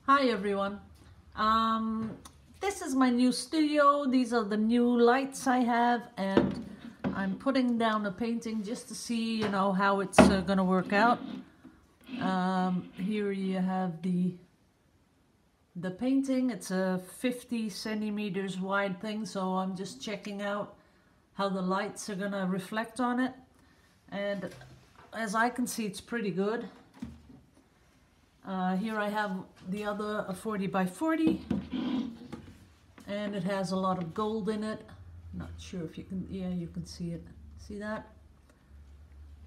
Hi everyone. This is my new studio. These are the new lights I have, and I'm putting down a painting just to see, how it's gonna work out. Here you have the painting. It's a 50 centimeters wide thing, so I'm just checking out how the lights are gonna reflect on it. And as I can see, it's pretty good. Here I have the other 40 by 40, and it has a lot of gold in it. Not sure if you can, yeah, you can see it. See that?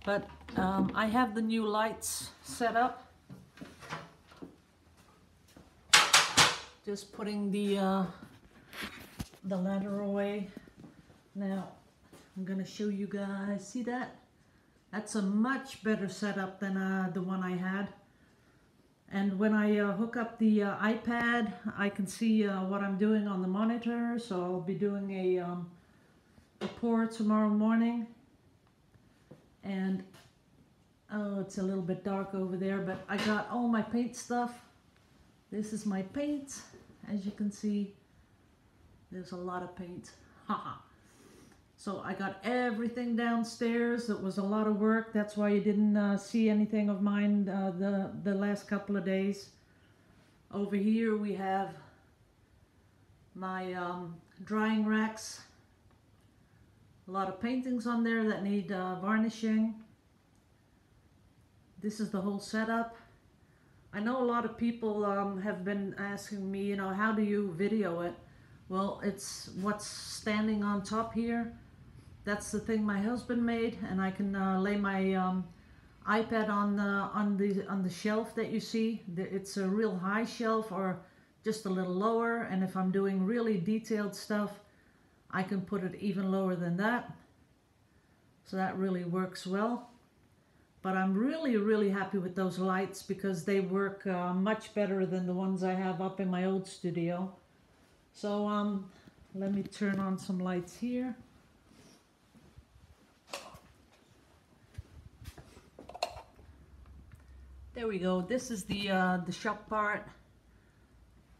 But I have the new lights set up. Just putting the ladder away. Now I'm gonna show you guys. See that? That's a much better setup than the one I had. And when I hook up the iPad, I can see what I'm doing on the monitor. So I'll be doing a pour tomorrow morning. And oh, it's a little bit dark over there, but I got all my paint stuff. This is my paint. As you can see, there's a lot of paint. Haha. So I got everything downstairs. It was a lot of work. That's why you didn't see anything of mine the last couple of days. Over here we have my drying racks. A lot of paintings on there that need varnishing. This is the whole setup. I know a lot of people have been asking me, how do you video it? Well, it's what's standing on top here. That's the thing my husband made, and I can lay my iPad on the shelf that you see. It's a real high shelf or just a little lower, and if I'm doing really detailed stuff, I can put it even lower than that. So that really works well. But I'm really happy with those lights because they work much better than the ones I have up in my old studio. So let me turn on some lights here. There we go. This is the shop part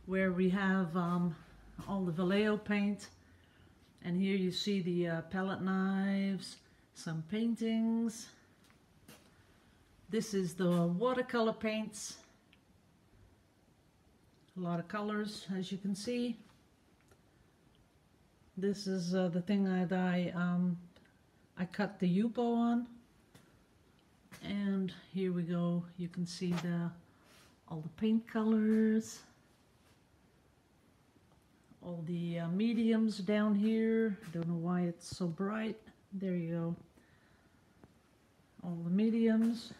where we have all the Vallejo paint. And here you see the palette knives, some paintings. This is the watercolor paints. A lot of colors, as you can see. This is the thing that I cut the Yupo on. And here we go. You can see all the paint colors, all the mediums down here. Don't know why it's so bright. There you go. All the mediums,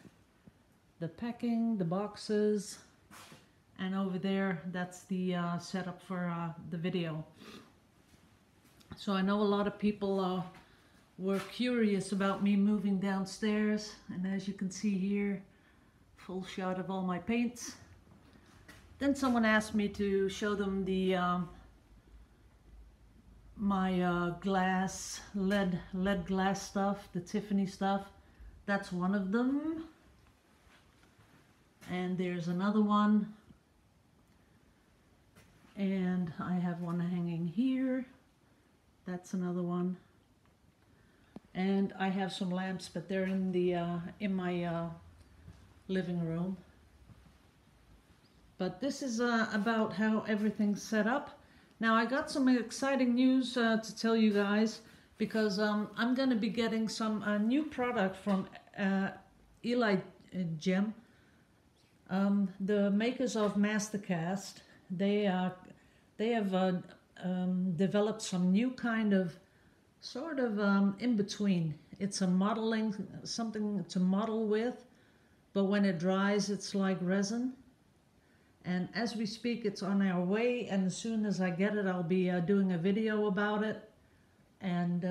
the packing, the boxes, and over there, that's the setup for the video. So I know a lot of people were curious about me moving downstairs, and as you can see here, full shot of all my paints. Then someone asked me to show them the my glass lead glass stuff, the Tiffany stuff. That's one of them, and there's another one, and I have one hanging here. That's another one. And I have some lamps, but they're in the in my living room. But this is about how everything's set up. Now I got some exciting news to tell you guys, because I'm going to be getting some new product from Eli Gem, the makers of Mastercast. They have developed some new kind of sort of in between. It's a modeling, something to model with, but when it dries, it's like resin. And as we speak, it's on our way, and as soon as I get it, I'll be doing a video about it. And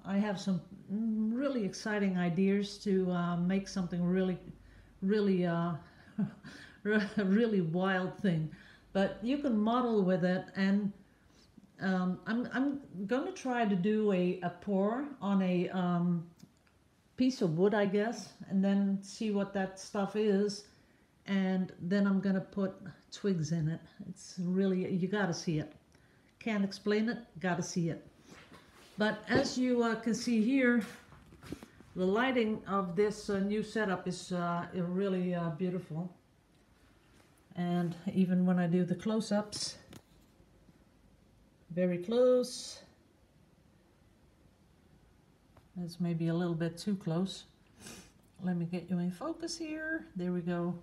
I have some really exciting ideas to make something really really wild thing. But you can model with it, and I'm going to try to do a pour on a piece of wood, I guess, and then see what that stuff is, and then I'm gonna put twigs in it. It's really, you gotta see it. Can't explain it, gotta see it. But as you can see here, the lighting of this new setup is really beautiful. And even when I do the close-ups, very close. That's maybe a little bit too close. Let me get you in focus here. There we go.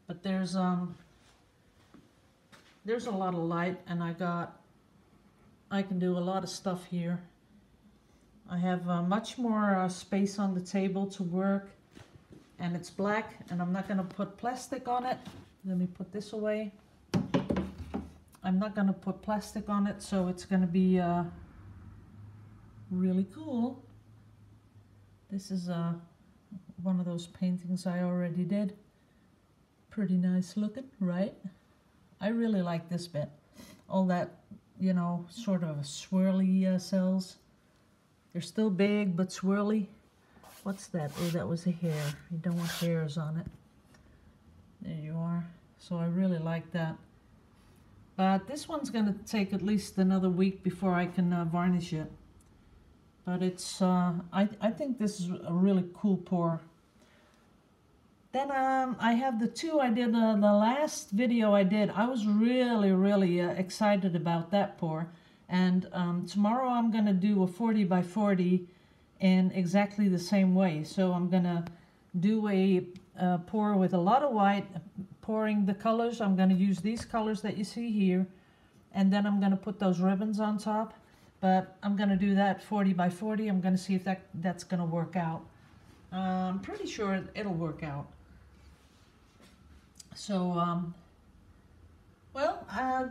But there's a lot of light, and I can do a lot of stuff here. I have much more space on the table to work, and it's black, and I'm not going to put plastic on it. Let me put this away. I'm not going to put plastic on it, so it's going to be really cool. This is one of those paintings I already did. Pretty nice looking, right? I really like this bit. All that, you know, sort of swirly cells. They're still big, but swirly. What's that? Oh, that was a hair. You don't want hairs on it. There you are. So I really like that. But this one's going to take at least another week before I can varnish it. But it's, I think this is a really cool pour. Then I have the two I did, the last video I did. I was really excited about that pour. And tomorrow I'm going to do a 40 by 40 in exactly the same way. So I'm going to do a pour with a lot of white, pouring the colors. I'm going to use these colors that you see here. And then I'm going to put those ribbons on top. But I'm going to do that 40 by 40. I'm going to see if that's going to work out. I'm pretty sure it'll work out. So,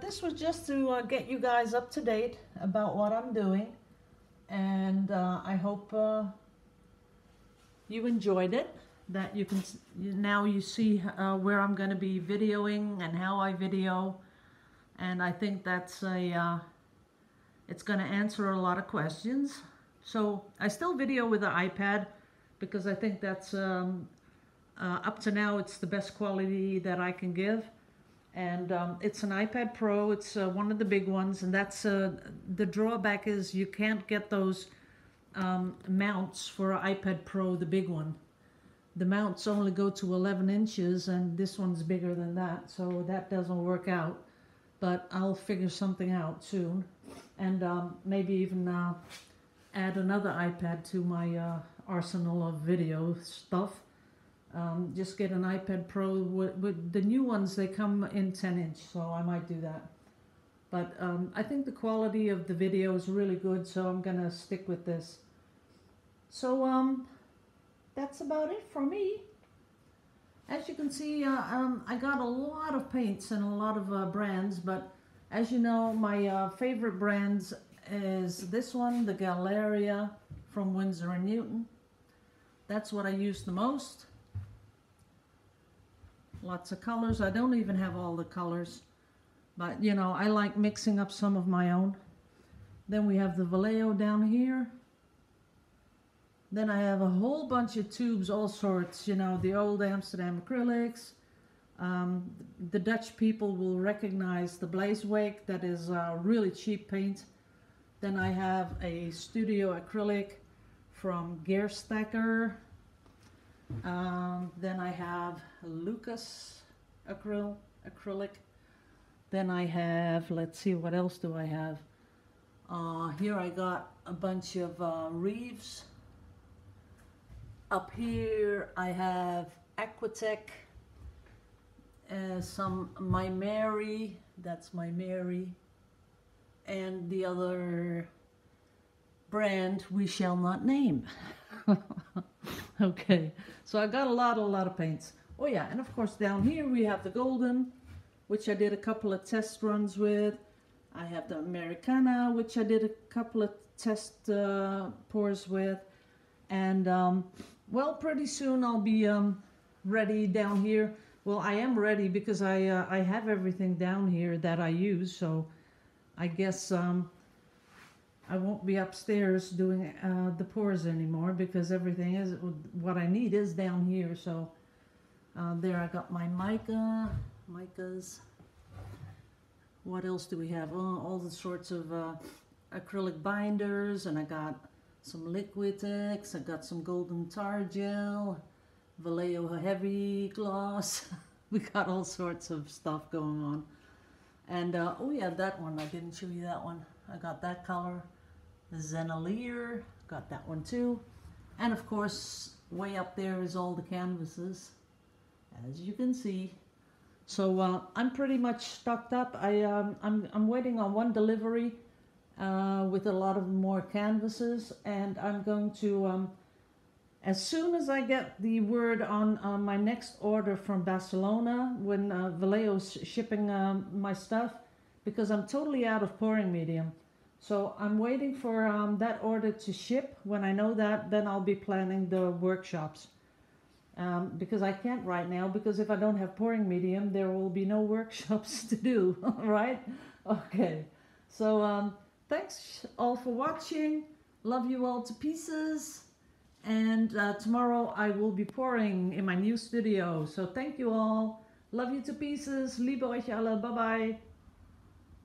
this was just to get you guys up to date about what I'm doing. And I hope you enjoyed it. That you can, now you see where I'm going to be videoing and how I video. And I think that's it's going to answer a lot of questions. So I still video with the iPad because I think that's up to now it's the best quality that I can give. And it's an iPad Pro. It's one of the big ones, and that's the drawback is you can't get those mounts for an iPad Pro, the big one. The mounts only go to 11 inches, and this one's bigger than that, so that doesn't work out. But I'll figure something out soon, and maybe even add another iPad to my arsenal of video stuff. Just get an iPad Pro. With the new ones, they come in 10-inch, so I might do that. But I think the quality of the video is really good, so I'm going to stick with this. So that's about it for me. As you can see, I got a lot of paints and a lot of brands, but as you know, my favorite brands is this one, the Galleria from Winsor & Newton. That's what I use the most. Lots of colors. I don't even have all the colors, but you know, I like mixing up some of my own. Then we have the Vallejo down here. Then I have a whole bunch of tubes, all sorts, you know, the old Amsterdam acrylics. The Dutch people will recognize the Blazewake, that is really cheap paint. Then I have a studio acrylic from Geerstacker. Then I have Lucas acrylic. Then I have, let's see, what else do I have? Here I got a bunch of Reeves. Up here I have Aquatech, some My Mary, that's My Mary, and the other brand we shall not name. Okay, so I got a lot of paints. Oh yeah, and of course down here we have the Golden, which I did a couple of test runs with. I have the Americana, which I did a couple of test pours with. And well, pretty soon I'll be ready down here. Well, I am ready because I have everything down here that I use, so I guess I won't be upstairs doing the pours anymore because everything is, what I need is down here. So There I got my micas. What else do we have? Oh, all the sorts of acrylic binders, and I got some Liquitex, I got some golden tar gel, Vallejo heavy gloss. We got all sorts of stuff going on. And oh yeah, that one, I didn't show you that one. I got that color. The Zenalier, got that one too. And of course, way up there is all the canvases, as you can see. So I'm pretty much stocked up. I'm waiting on one delivery with a lot of more canvases, and I'm going to, as soon as I get the word on my next order from Barcelona, when Vallejo's shipping my stuff, because I'm totally out of pouring medium. So I'm waiting for that order to ship. When I know that, then I'll be planning the workshops. Because I can't right now, because if I don't have pouring medium, there will be no workshops to do, right? Okay, so thanks all for watching. Love you all to pieces. And tomorrow I will be pouring in my new studio. So thank you all. Love you to pieces. Liebe euch alle. Bye bye.